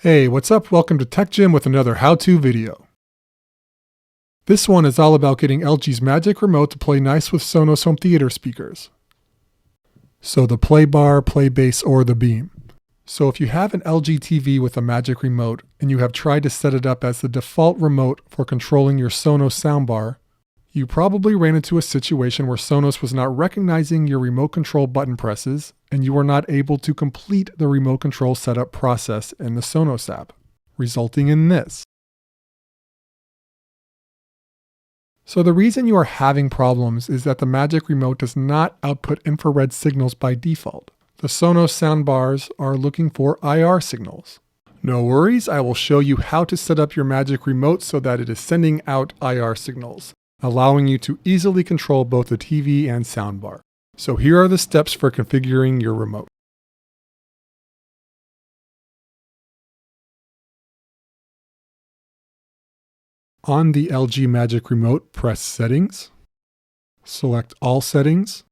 Hey, what's up? Welcome to Tech Gym with another how-to video. This one is all about getting LG's Magic Remote to play nice with Sonos home theater speakers. So the play bar, play base, or the beam. So if you have an LG TV with a Magic Remote and you have tried to set it up as the default remote for controlling your Sonos Soundbar, you probably ran into a situation where Sonos was not recognizing your remote control button presses and you were not able to complete the remote control setup process in the Sonos app, resulting in this. So the reason you are having problems is that the Magic Remote does not output infrared signals by default. The Sonos Soundbars are looking for IR signals. No worries, I will show you how to set up your Magic Remote so that it is sending out IR signals, allowing you to easily control both the TV and soundbar. So here are the steps for configuring your remote. On the LG Magic Remote, press Settings, select All Settings,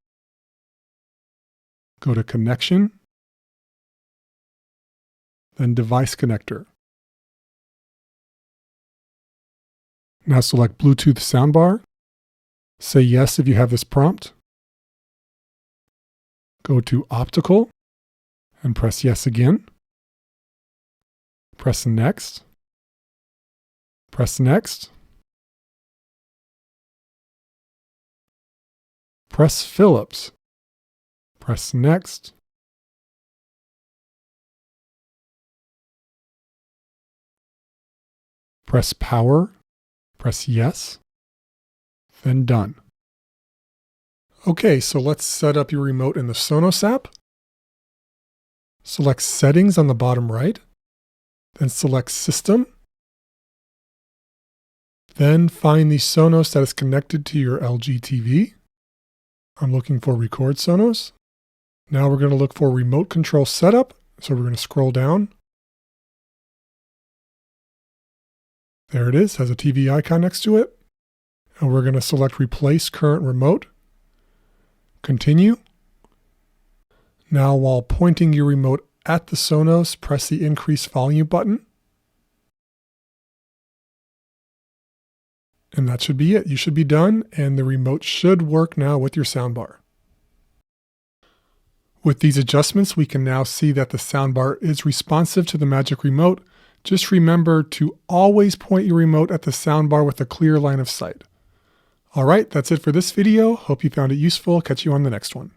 go to Connection, then Device Connector. Now select Bluetooth Soundbar, say yes if you have this prompt, go to Optical, and press yes again, press Next, press Next, press Philips, press Next, press Power, press yes, then Done. Okay, so let's set up your remote in the Sonos app. Select Settings on the bottom right, then select System. Then find the Sonos that is connected to your LG TV. I'm looking for Record Sonos. Now we're going to look for Remote Control Setup, so we're going to scroll down. There it is, has a TV icon next to it. And we're going to select Replace Current Remote. Continue. Now while pointing your remote at the Sonos, press the Increase Volume button. And that should be it. You should be done, and the remote should work now with your soundbar. With these adjustments, we can now see that the soundbar is responsive to the Magic Remote. Just remember to always point your remote at the soundbar with a clear line of sight. All right, that's it for this video. Hope you found it useful. Catch you on the next one.